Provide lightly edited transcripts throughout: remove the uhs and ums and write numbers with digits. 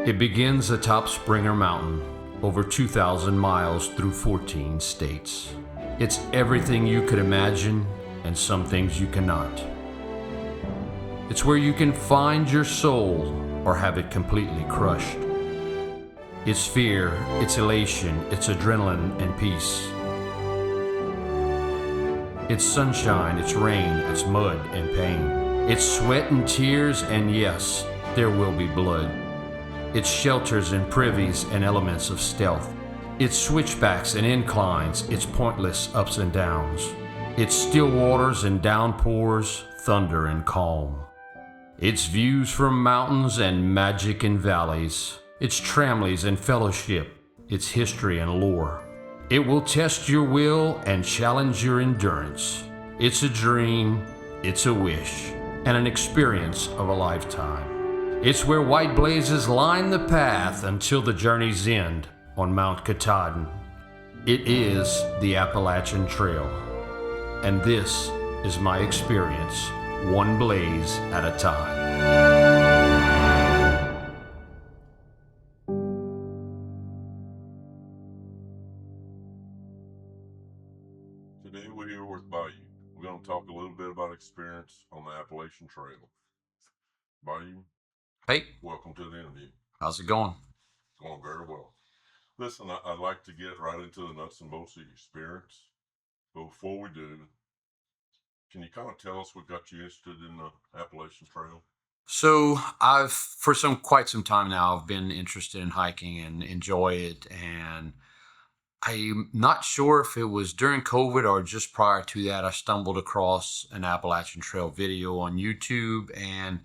It begins atop Springer Mountain, over 2,000 miles through 14 states. It's everything you could imagine and some things you cannot. It's where you can find your soul or have it completely crushed. It's fear, it's elation, it's adrenaline and peace. It's sunshine, it's rain, it's mud and pain. It's sweat and tears, and yes, there will be blood. It's shelters and privies and elements of stealth. It's switchbacks and inclines, it's pointless ups and downs. It's still waters and downpours, thunder and calm. It's views from mountains and magic in valleys. It's tramleys and fellowship, it's history and lore. It will test your will and challenge your endurance. It's a dream, it's a wish, and an experience of a lifetime. It's where white blazes line the path until the journey's end on Mount Katahdin. It is the Appalachian Trail, and this is my experience, one blaze at a time. Today we're here with Bayou. We're going to talk a little bit about experience on the Appalachian Trail. Bayou, Hey, welcome to the interview. how's it going? It's going very well. Listen, I'd like to get right into the nuts and bolts of your experience. But before we do, can you kind of tell us what got you interested in the Appalachian Trail? So for quite some time now, I've been interested in hiking and enjoy it. And I'm not sure if it was during COVID or just prior to that, I stumbled across an Appalachian Trail video on YouTube, and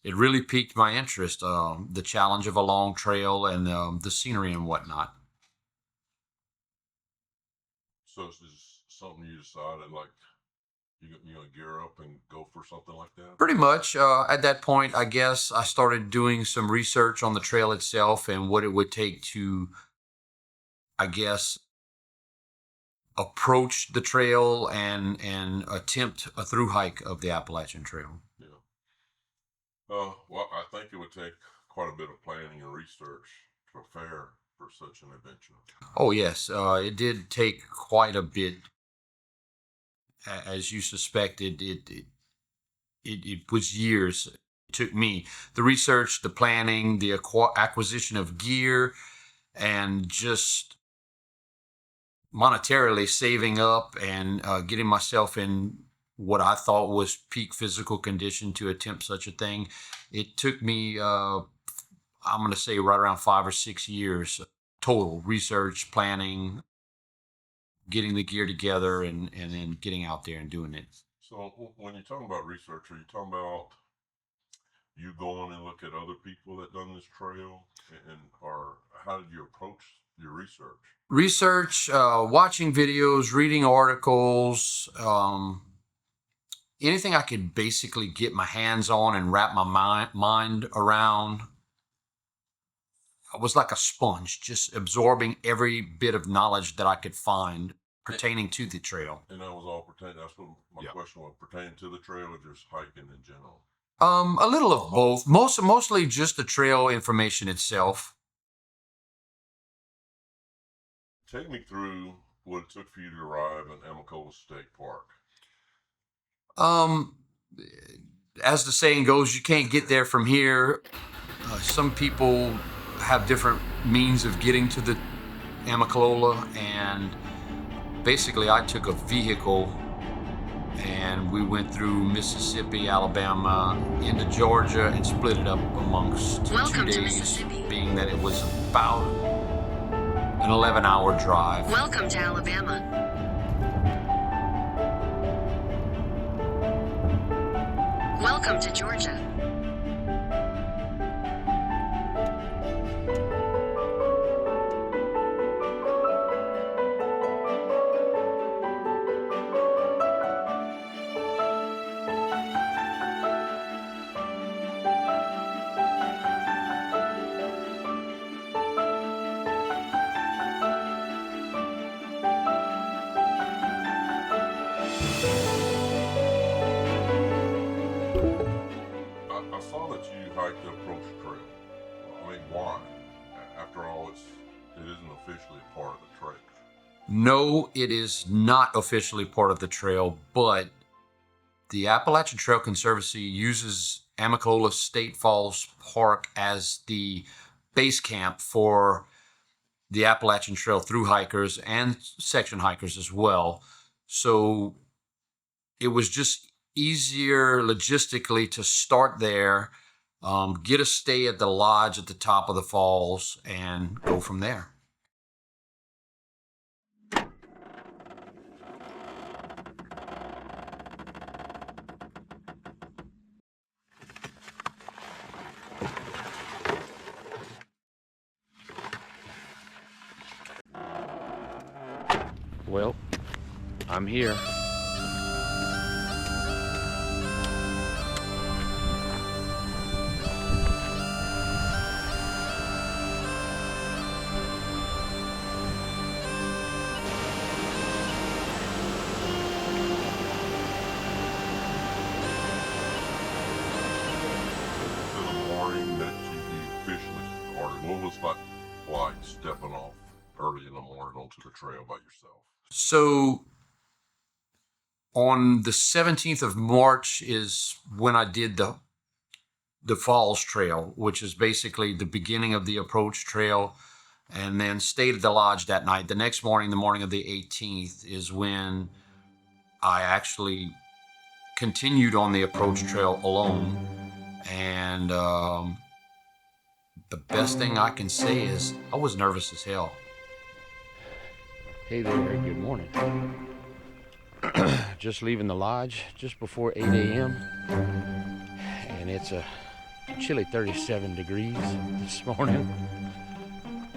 it really piqued my interest. The challenge of a long trail and the scenery and whatnot. So it's just something you decided, like, you're going to gear up and go for something like that? Pretty much. At that point, I guess I started doing some research on the trail itself and what it would take to, I guess, approach the trail and attempt a through hike of the Appalachian Trail. Yeah. Well, I think it would take quite a bit of planning and research to prepare for such an adventure. Oh, yes. It did take quite a bit. As you suspected, it was years. It took me. The research, the planning, the acquisition of gear, and just monetarily saving up and getting myself in what I thought was peak physical condition to attempt such a thing. It took me, I'm going to say, right around 5 or 6 years total research, planning, getting the gear together, and then getting out there and doing it. So when you're talking about research, are you talking about you going and look at other people that done this trail, or how did you approach your research? Research, watching videos, reading articles, anything I could basically get my hands on and wrap my mind around. I was like a sponge, just absorbing every bit of knowledge that I could find pertaining to the trail. And that was all pertaining, that's what my question was, pertaining to the trail or just hiking in general? A little of both. Mostly just the trail information itself. Take me through what it took for you to arrive in Amicalola State Park. As the saying goes, you can't get there from here. Some people have different means of getting to the Amicalola, and basically I took a vehicle and we went through Mississippi, Alabama, into Georgia, and split it up amongst 2 days, being that it was about an 11-hour drive. Welcome to Alabama. Welcome to Georgia. officially a part of the trail. No, it is not officially part of the trail, but the Appalachian Trail Conservancy uses Amicalola State Falls Park as the base camp for the Appalachian Trail through hikers and section hikers as well. So it was just easier logistically to start there, get a stay at the lodge at the top of the falls, and go from there. Well, I'm here. To the morning that you officially started, what was like stepping off early in the morning onto the trail by yourself? So on the 17th of March is when I did the Falls Trail, which is basically the beginning of the approach trail, and then stayed at the lodge that night. The next morning, the morning of the 18th, is when I actually continued on the approach trail alone. And the best thing I can say is I was nervous as hell. Hey there, good morning. Just leaving the lodge just before 8 a.m. and it's a chilly 37 degrees this morning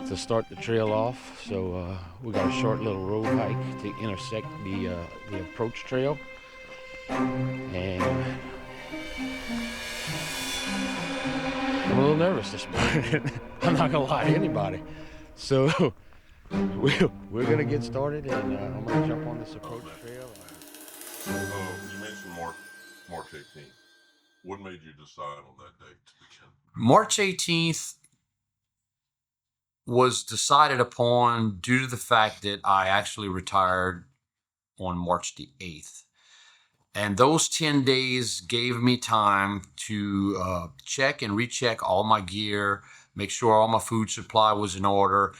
to start the trail off. So we got a short little road hike to intersect the approach trail, and I'm a little nervous this morning. I'm not gonna lie to anybody. So we're gonna get started, and I'm gonna jump on this approach trail. You mentioned March 18th. What made you decide on that date to begin? March 18th was decided upon due to the fact that I actually retired on March the 8th. And those 10 days gave me time to check and recheck all my gear, make sure all my food supply was in order,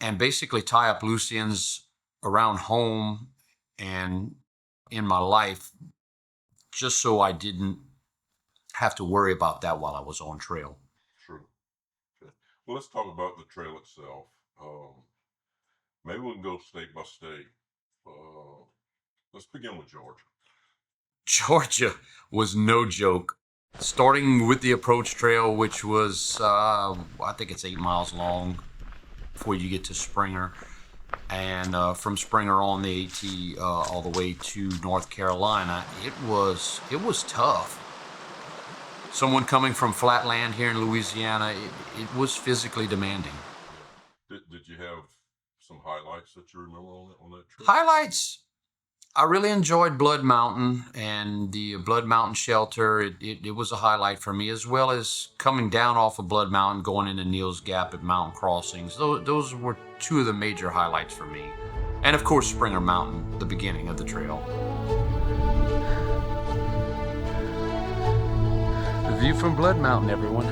and basically tie up loose ends around home and in my life, just so I didn't have to worry about that while I was on trail. True. Okay. Well, let's talk about the trail itself. Maybe we can go state by state. Let's begin with Georgia. Georgia was no joke. Starting with the approach trail, which was, I think it's 8 miles long before you get to Springer. And from Springer on the AT all the way to North Carolina, it was tough. Someone coming from flatland here in Louisiana, it was physically demanding. Did you have some highlights that you remember on that trip? Highlights. I really enjoyed Blood Mountain and the Blood Mountain shelter. It was a highlight for me, as well as coming down off of Blood Mountain, going into Neal's Gap at Mountain Crossings. Those were two of the major highlights for me. And of course, Springer Mountain, the beginning of the trail. The view from Blood Mountain, everyone.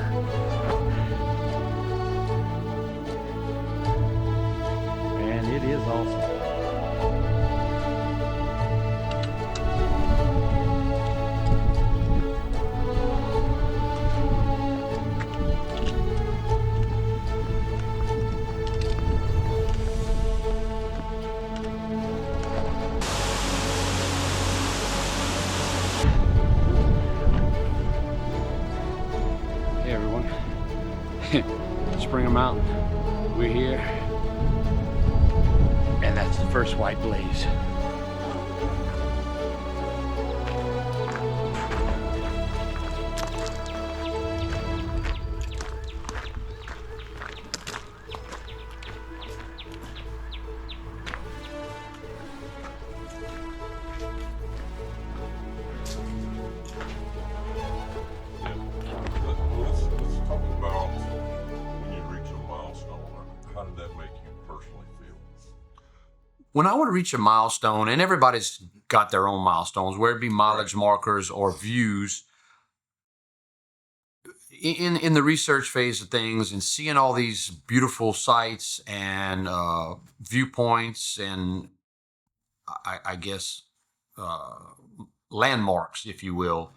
And it is awesome. Hey everyone, Springer Mountain, we're here, and that's the first white blaze. Let's talk about when you reach a milestone. How did that make you personally feel? When I want to reach a milestone, and everybody's got their own milestones, whether it be mileage markers or views, in the research phase of things and seeing all these beautiful sights and viewpoints and I guess landmarks, if you will,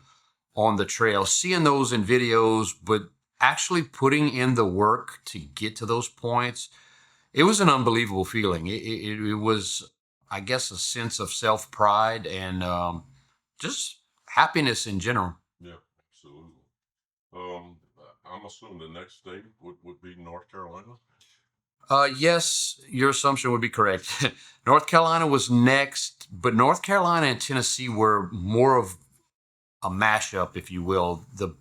on the trail, seeing those in videos, but actually putting in the work to get to those points, it was an unbelievable feeling. It was, I guess, a sense of self-pride and just happiness in general. Yeah, absolutely. I'm assuming the next state would be North Carolina. Yes, your assumption would be correct. North Carolina was next, but North Carolina and Tennessee were more of a mashup, if you will. The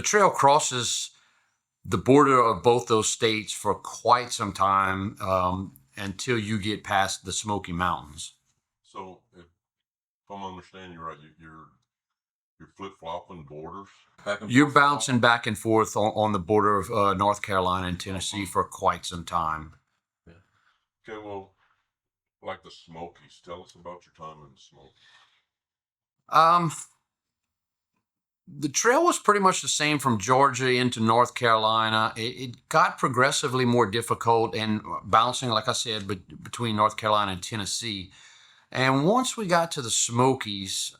trail crosses the border of both those states for quite some time until you get past the Smoky Mountains. So, if I'm understanding you right, you're flip-flopping borders. You're bouncing back and forth on the border of North Carolina and Tennessee for quite some time. Yeah. Okay, well, like the Smokies, tell us about your time in the Smokies. The trail was pretty much the same from Georgia into North Carolina. It got progressively more difficult and bouncing, like I said, between North Carolina and Tennessee. And once we got to the Smokies,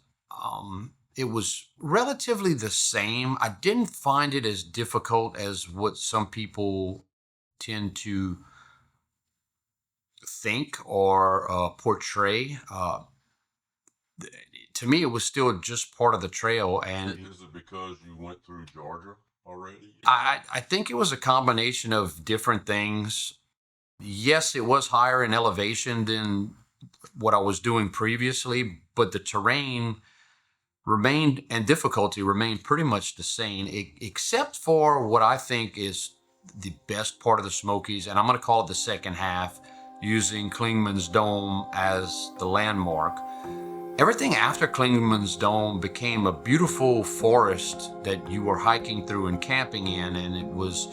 it was relatively the same. I didn't find it as difficult as what some people tend to think or portray. To me, it was still just part of the trail. And is it because you went through Georgia already? I think it was a combination of different things. Yes, it was higher in elevation than what I was doing previously, but the terrain remained and difficulty remained pretty much the same, except for what I think is the best part of the Smokies, and I'm going to call it the second half, using Klingman's Dome as the landmark. Everything after Klingman's Dome became a beautiful forest that you were hiking through and camping in, and it was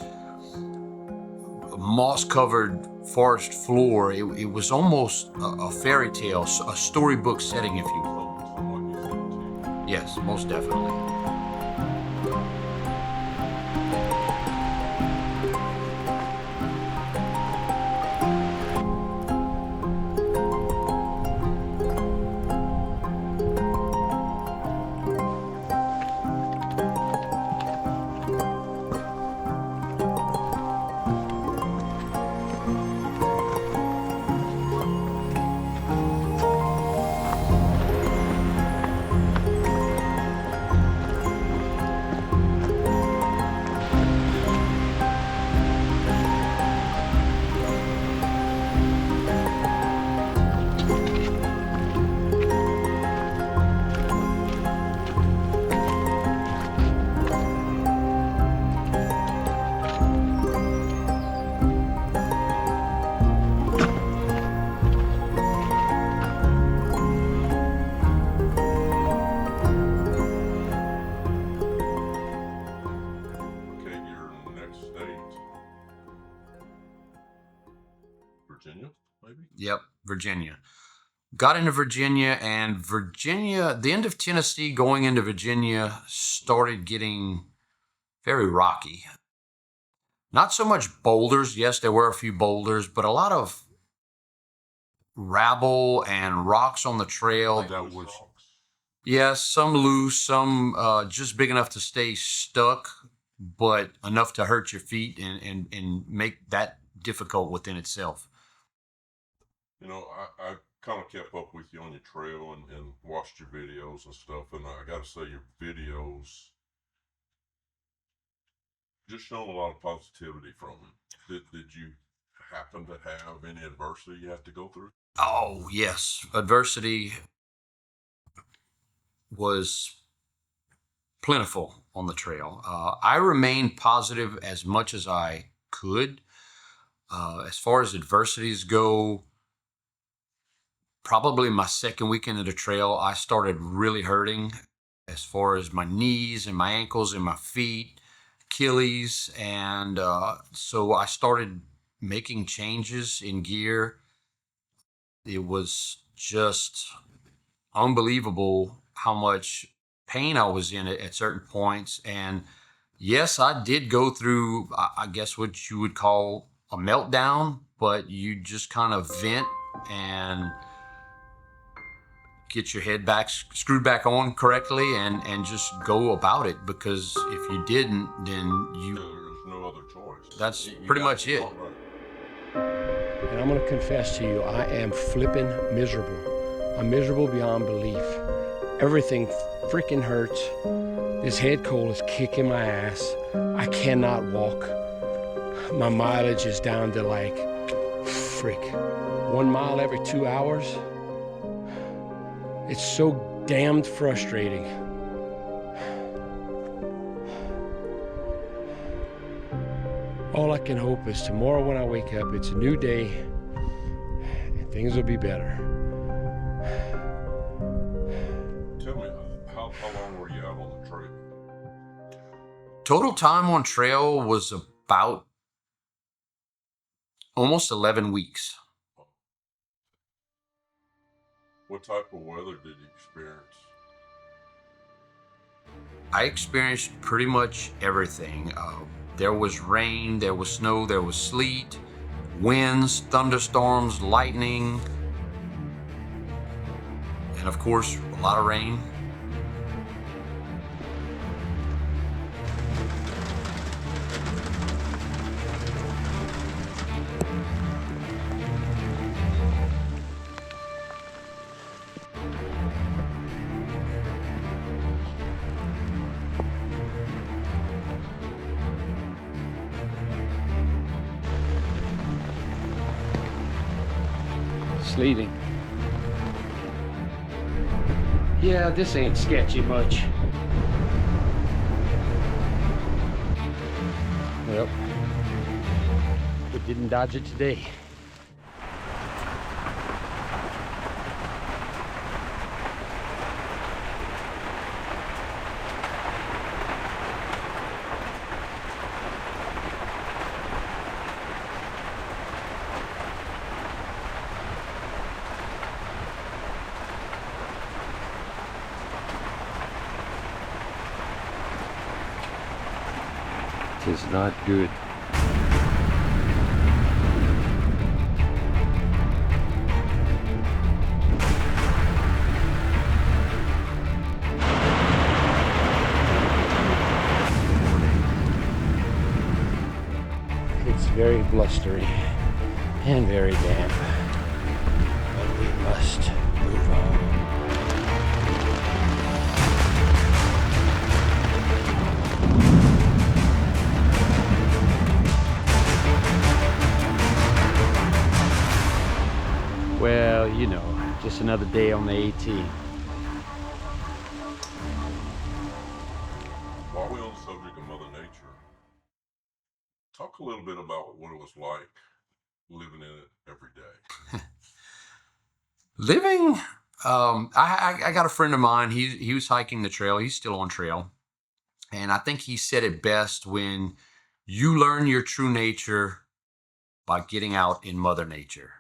a moss-covered forest floor. It was almost a fairy tale, a storybook setting, if you will. Yes, most definitely. Virginia, maybe? Yep, Virginia. Got into Virginia, and Virginia, the end of Tennessee going into Virginia started getting very rocky. Not so much boulders. Yes, there were a few boulders, but a lot of rabble and rocks on the trail Like that loose was, rocks? yes, some loose, some just big enough to stay stuck, but enough to hurt your feet and make that difficult within itself. You know, I kind of kept up with you on your trail and watched your videos and stuff, and I got to say, your videos just showing a lot of positivity from them. Did you happen to have any adversity you had to go through? Oh, yes. Adversity was plentiful on the trail. I remained positive as much as I could. As far as adversities go, probably my second weekend of the trail, I started really hurting as far as my knees and my ankles and my feet, Achilles. And so I started making changes in gear. It was just unbelievable how much pain I was in at certain points. And yes, I did go through, I guess, what you would call a meltdown, but you just kind of vent and get your head back screwed back on correctly and just go about it, because if you didn't, then There's no other choice. that's You pretty got much to it. start running. And I'm going to confess to you, I am flipping miserable. I'm miserable beyond belief. Everything freaking hurts. This head cold is kicking my ass. I cannot walk. My mileage is down to like, 1 mile every 2 hours. It's so damned frustrating. All I can hope is tomorrow when I wake up, it's a new day and things will be better. Tell me, how long were you out on the trail? Total time on trail was about almost 11 weeks. What type of weather did you experience? I experienced pretty much everything. There was rain, there was snow, there was sleet, winds, thunderstorms, lightning, and of course, a lot of rain. Sleeting. Yeah, this ain't sketchy much. Well, we didn't dodge it today. Tis not good. It's very blustery and very damp, but we must move on. Well, you know, just another day on the AT. While we're on the subject of Mother Nature, talk a little bit about what it was like living in it every day. Living, I got a friend of mine. He was hiking the trail. He's still on trail, and I think he said it best when you learn your true nature by getting out in Mother Nature.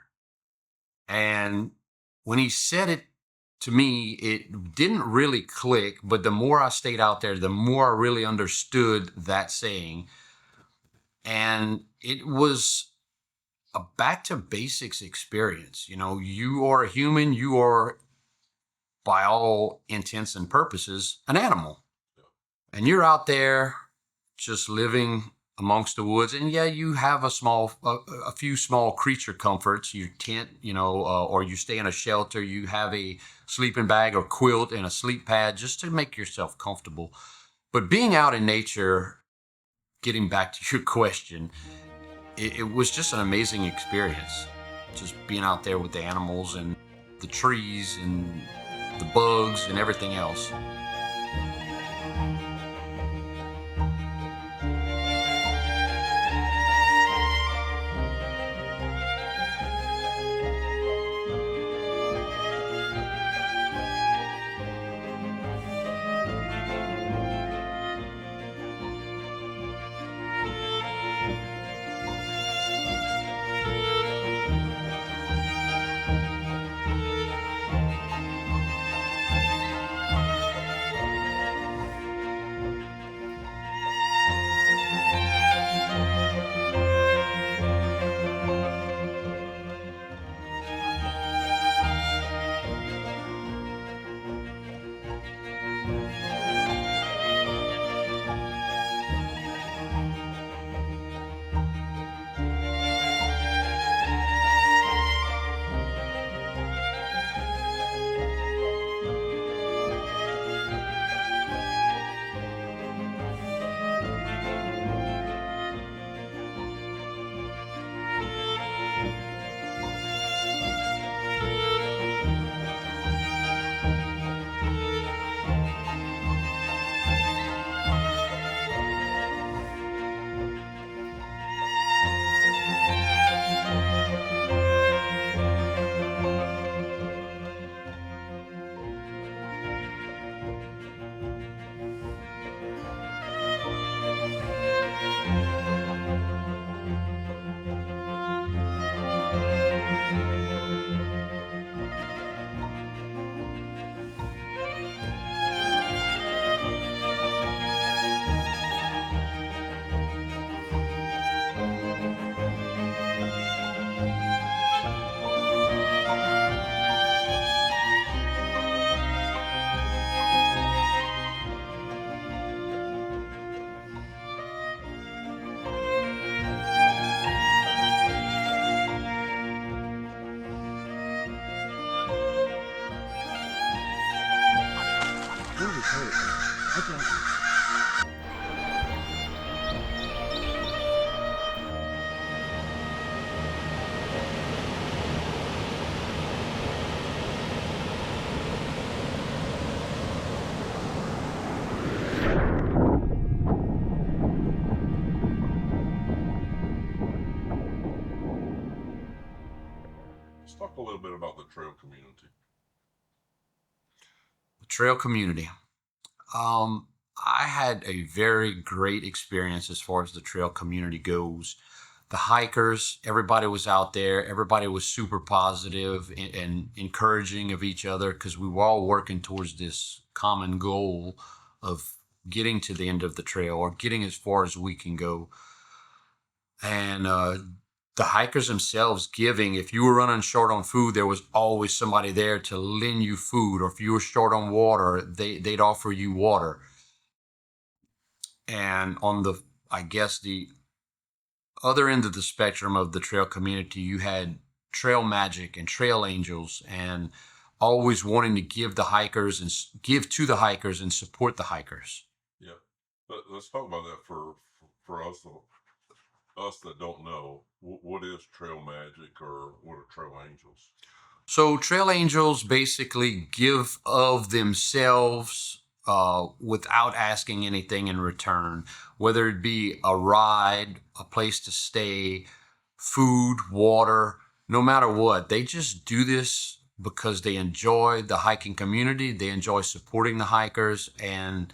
And when he said it to me, it didn't really click. But the more I stayed out there, the more I really understood that saying, and it was a back to basics experience. You know, you are a human, you are, by all intents and purposes, an animal. And you're out there just living amongst the woods. And yeah, you have a few small creature comforts. You tent, or you stay in a shelter. You have a sleeping bag or quilt and a sleep pad just to make yourself comfortable. But being out in nature, getting back to your question, it was just an amazing experience. Just being out there with the animals and the trees and the bugs and everything else. Let's talk a little bit about the trail community. The trail community. I had a very great experience as far as the trail community goes. The hikers, everybody was out there. Everybody was super positive and encouraging of each other because we were all working towards this common goal of getting to the end of the trail or getting as far as we can go. And the hikers themselves giving, if you were running short on food, there was always somebody there to lend you food, or if you were short on water, they'd offer you water. And on the, I guess, the other end of the spectrum of the trail community, you had trail magic and trail angels, and always wanting to give the hikers and give to the hikers and support the hikers. Yeah, but let's talk about that for us that don't know. What is trail magic, or what are trail angels? So trail angels basically give of themselves without asking anything in return, whether it be a ride, a place to stay, food, water, no matter what. They just do this because they enjoy the hiking community, they enjoy supporting the hikers, and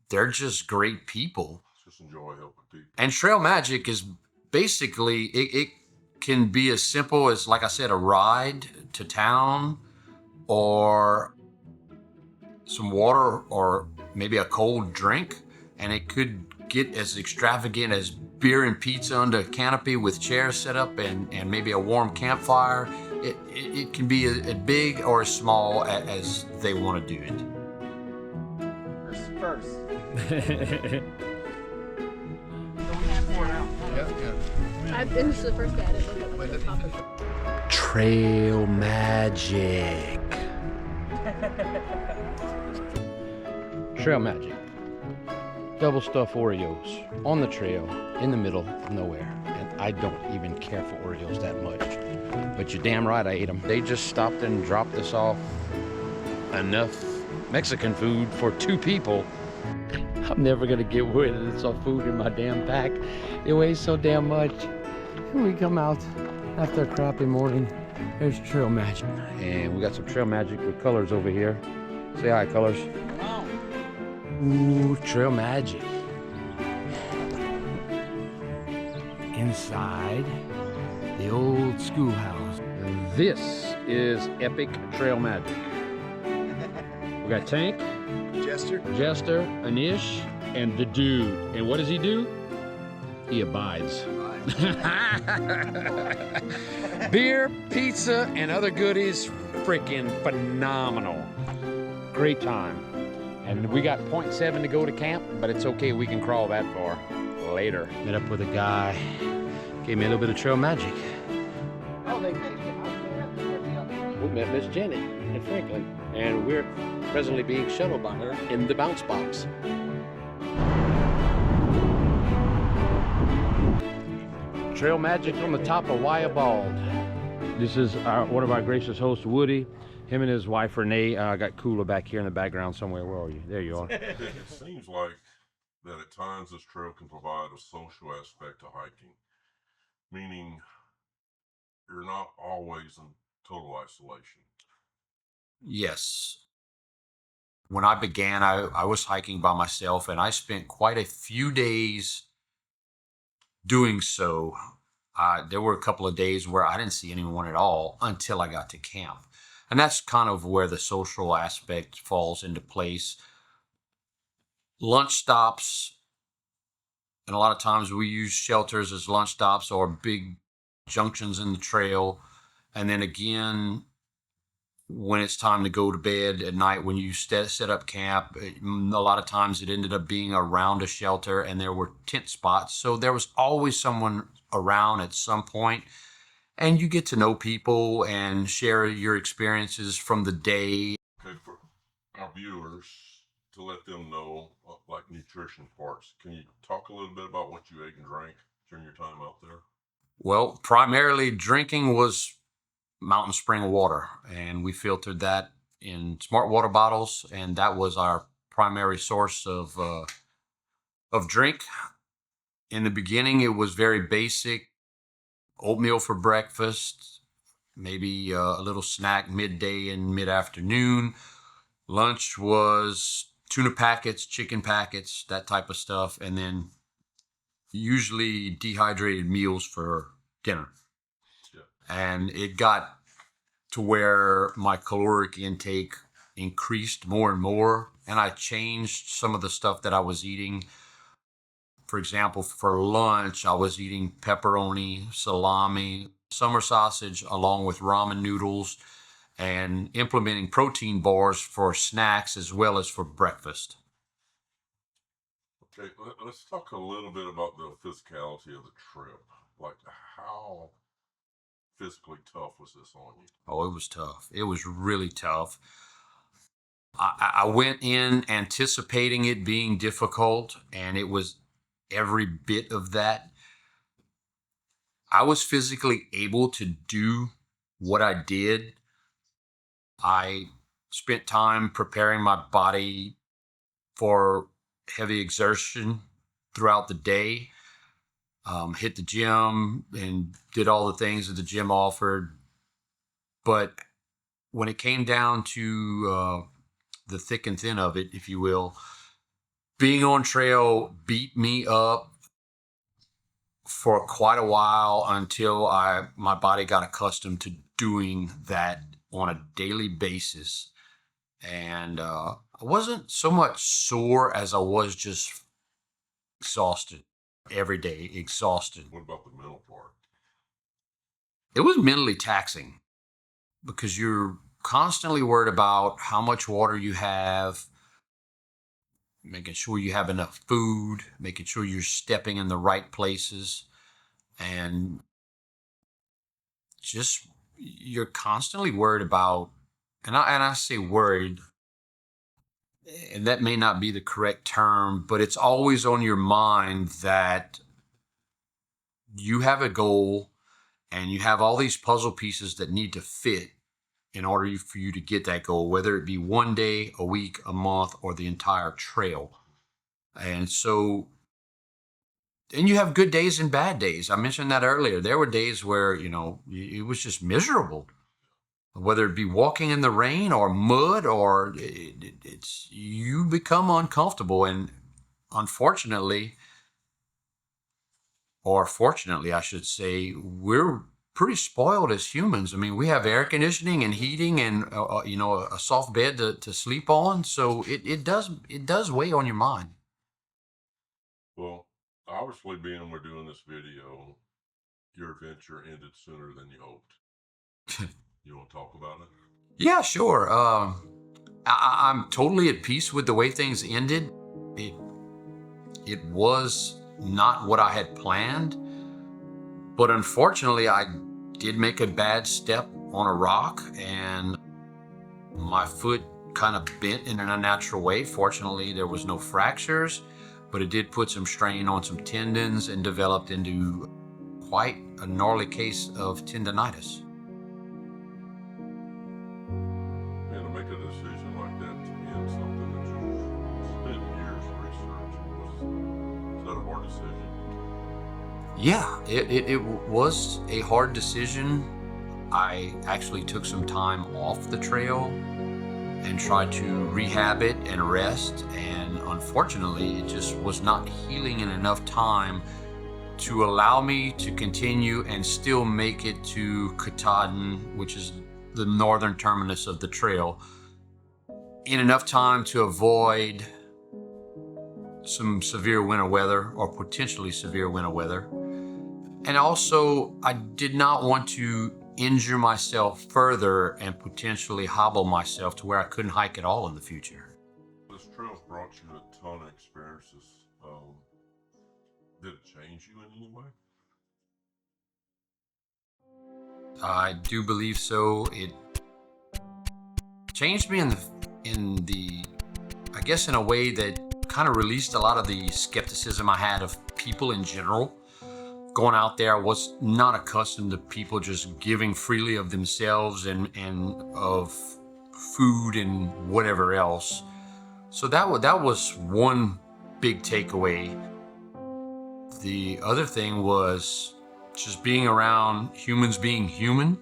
they're just great people. Just enjoy helping people. And trail magic is basically, it can be as simple as, like I said, a ride to town, or some water, or maybe a cold drink. And it could get as extravagant as beer and pizza under a canopy with chairs set up and maybe a warm campfire. It can be as big or as small as they want to do it. First. I finished the first guy. Trail magic. Trail magic. Double stuffed Oreos on the trail in the middle of nowhere. And I don't even care for Oreos that much. But you're damn right I ate them. They just stopped and dropped us off enough Mexican food for 2 people. I'm never gonna get rid of this food in my damn pack. It weighs so damn much. We come out after a crappy morning. There's trail magic. And we got some trail magic with colors over here. Say hi, colors. Ooh, trail magic. Inside the old schoolhouse. This is epic trail magic. We got Tank, Jester, Anish, and the dude. And what does he do? He abides. Beer, pizza, and other goodies, freaking phenomenal. Great time. And we got 0.7 to go to camp, but it's okay, we can crawl that far later. Met up with a guy, gave me a little bit of trail magic. We met Miss Jenny in Franklin, and we're presently being shuttled by her in the bounce box. Trail magic on the top of Wyabald. This is one of our gracious hosts, Woody. Him and his wife, Renee. I got Kula back here in the background somewhere. Where are you? There you are. It seems like that at times this trail can provide a social aspect to hiking, meaning you're not always in total isolation. Yes. When I began, I was hiking by myself, and I spent quite a few days doing so. There were a couple of days where I didn't see anyone at all until I got to camp. And that's kind of where the social aspect falls into place. Lunch stops, and a lot of times we use shelters as lunch stops or big junctions in the trail. And then again, when it's time to go to bed at night, when you set up camp, a lot of times it ended up being around a shelter, and there were tent spots. So there was always someone around at some point. And you get to know people and share your experiences from the day. Okay, for our viewers, to let them know, like nutrition parts, can you talk a little bit about what you ate and drank during your time out there? Well, primarily drinking was mountain spring water, and we filtered that in smart water bottles, and that was our primary source of drink. In the beginning, it was very basic. Oatmeal for breakfast, maybe a little snack midday and mid-afternoon. Lunch was tuna packets, chicken packets, that type of stuff, and then usually dehydrated meals for dinner. Yeah. And it got to where my caloric intake increased more and more, and I changed some of the stuff that I was eating. For example, for lunch, I was eating pepperoni, salami, summer sausage, along with ramen noodles, and implementing protein bars for snacks as well as for breakfast. Okay, let's talk a little bit about the physicality of the trip. Like, how physically tough was this on you? Oh, it was tough. It was really tough. I went in anticipating it being difficult, and it was every bit of that. I was physically able to do what I did. I spent time preparing my body for heavy exertion throughout the day. Hit the gym and did all the things that the gym offered. But when it came down to the thick and thin of it, if you will, being on trail beat me up for quite a while until my body got accustomed to doing that on a daily basis. And I wasn't so much sore as I was just exhausted every day, exhausted. What about the mental part? It was mentally taxing because you're constantly worried about how much water you have, making sure you have enough food, making sure you're stepping in the right places, and just you're constantly worried about, and I say worried, and that may not be the correct term, but it's always on your mind that you have a goal and you have all these puzzle pieces that need to fit in order for you to get that goal, whether it be one day, a week, a month, or the entire trail. And so, and you have good days and bad days. I mentioned that earlier. There were days where, it was just miserable, whether it be walking in the rain or mud, or it's you become uncomfortable. And unfortunately, or fortunately, I should say, we're pretty spoiled as humans. I mean, we have air conditioning and heating and a soft bed to sleep on. So it does weigh on your mind. Well, obviously, being we're doing this video, your adventure ended sooner than you hoped. You want to talk about it? Yeah, sure. I'm totally at peace with the way things ended. It was not what I had planned, but unfortunately, I did make a bad step on a rock, and my foot kind of bent in an unnatural way. Fortunately, there was no fractures, but it did put some strain on some tendons and developed into quite a gnarly case of tendonitis. And to make a decision like that to end something that you spent years researching, was that a hard decision? Yeah, it was a hard decision. I actually took some time off the trail and tried to rehab it and rest, and unfortunately it just was not healing in enough time to allow me to continue and still make it to Katahdin, which is the northern terminus of the trail, in enough time to avoid some severe winter weather or potentially severe winter weather. And also, I did not want to injure myself further and potentially hobble myself to where I couldn't hike at all in the future. This trail brought you a ton of experiences. Did it change you in any way? I do believe so. It changed me in the I guess in a way that kind of released a lot of the skepticism I had of people in general. Going out there, I was not accustomed to people just giving freely of themselves and of food and whatever else. So that was one big takeaway. The other thing was just being around humans being human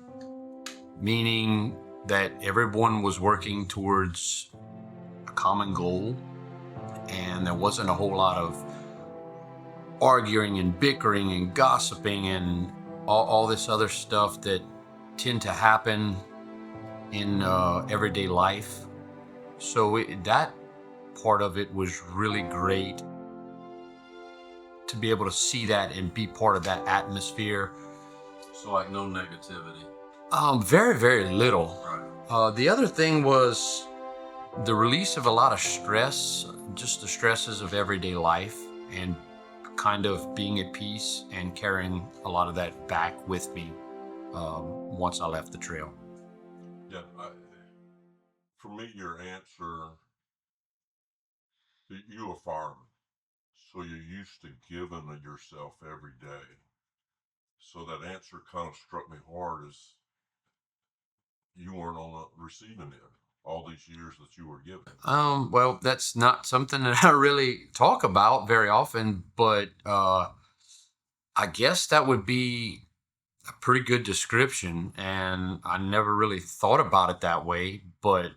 meaning that everyone was working towards a common goal, and there wasn't a whole lot of arguing and bickering and gossiping and all this other stuff that tend to happen in everyday life. So that part of it was really great to be able to see that and be part of that atmosphere. So like no negativity. Very, very little. Right. The other thing was the release of a lot of stress, just the stresses of everyday life, and kind of being at peace and carrying a lot of that back with me once I left the trail. Yeah, for me, your answer, you a fireman, so you're used to giving of yourself every day. So that answer kind of struck me hard, as you weren't on the receiving end all these years that you were given. Well, that's not something that I really talk about very often, but I guess that would be a pretty good description, and I never really thought about it that way. But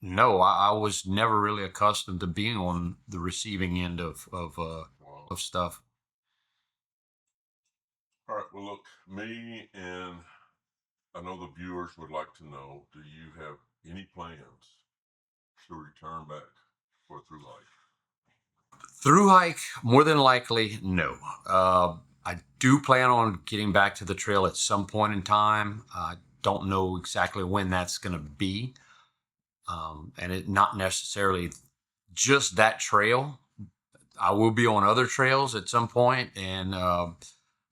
no, I was never really accustomed to being on the receiving end of stuff. All right, well, look, me and I know the viewers would like to know, do you have any plans to return back for a through hike? Through hike, more than likely, no. I do plan on getting back to the trail at some point in time. I don't know exactly when that's going to be. And it not necessarily just that trail. I will be on other trails at some point. And I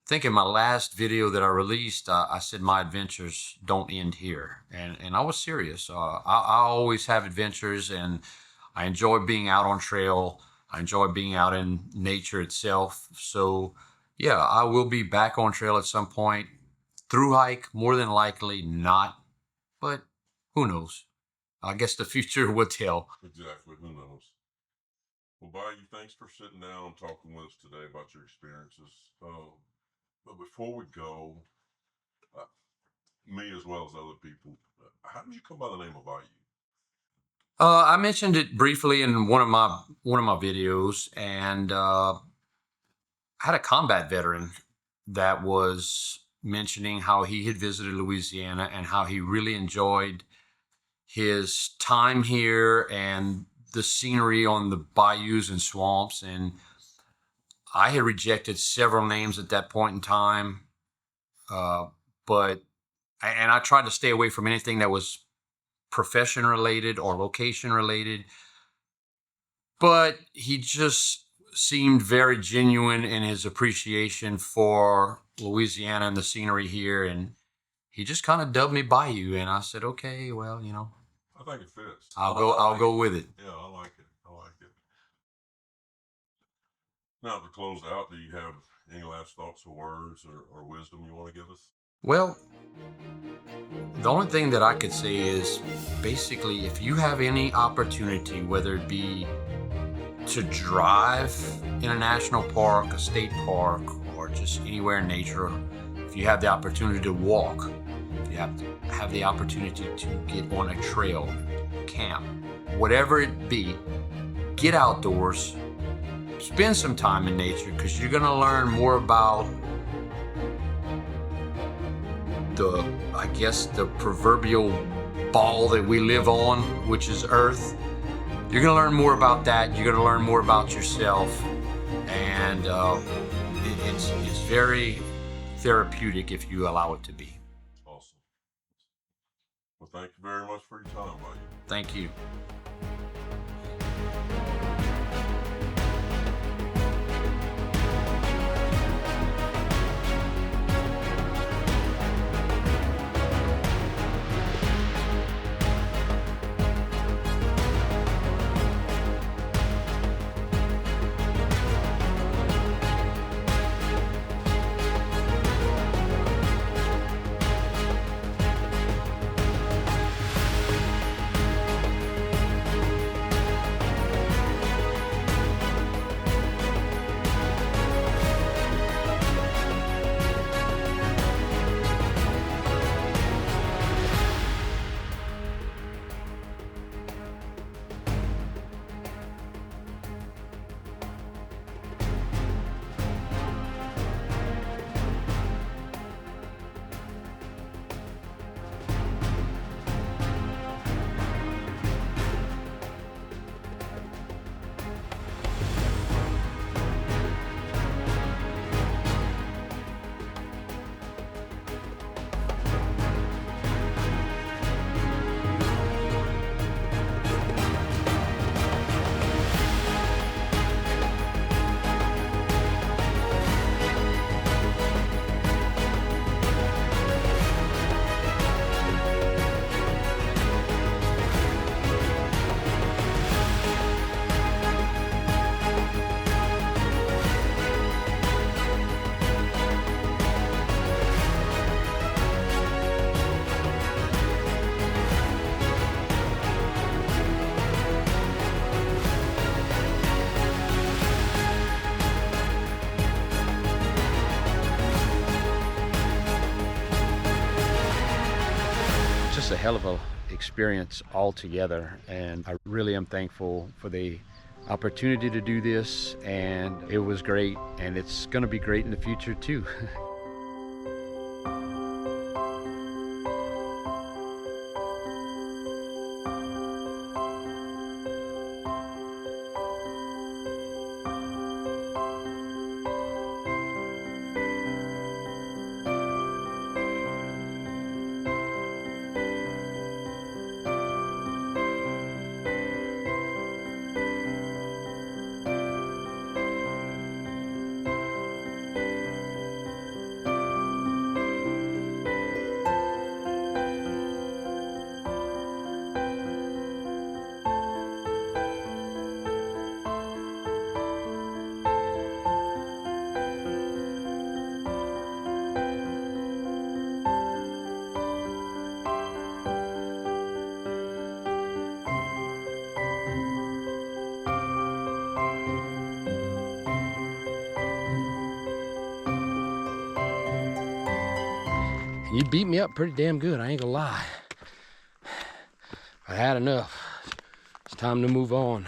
think in my last video that I released, I said my adventures don't end here. And I was serious. I always have adventures, and I enjoy being out on trail. I enjoy being out in nature itself. So yeah, I will be back on trail at some point. Through hike, more than likely not, but who knows? I guess the future will tell. Exactly, who knows? Well, Bayou, thanks for sitting down and talking with us today about your experiences. But before we go, me as well as other people, how did you come by the name of Bayou? I mentioned it briefly in one of my videos, and I had a combat veteran that was mentioning how he had visited Louisiana and how he really enjoyed his time here and the scenery on the bayous and swamps. And I had rejected several names at that point in time, but I tried to stay away from anything that was profession related or location related. But he just seemed very genuine in his appreciation for Louisiana and the scenery here, and he just kind of dubbed me Bayou, and I said, okay, well, you know, I think it fits. I'll go with it. Yeah, I like it. Now, to close out, do you have any last thoughts or words or wisdom you want to give us? Well, the only thing that I could say is basically, if you have any opportunity, whether it be to drive in a national park, a state park, or just anywhere in nature, if you have the opportunity to walk, if you have the opportunity to get on a trail, camp, whatever it be, get outdoors, spend some time in nature, because you're going to learn more about the proverbial ball that we live on, which is Earth. You're going to learn more about that. You're going to learn more about yourself, and it's very therapeutic if you allow it to be. Awesome. Well, thank you very much for your time, Bayou. Thank you. just a hell of a experience altogether, and I really am thankful for the opportunity to do this, and it was great, and it's going to be great in the future too. You beat me up pretty damn good, I ain't gonna lie. I had enough. It's time to move on.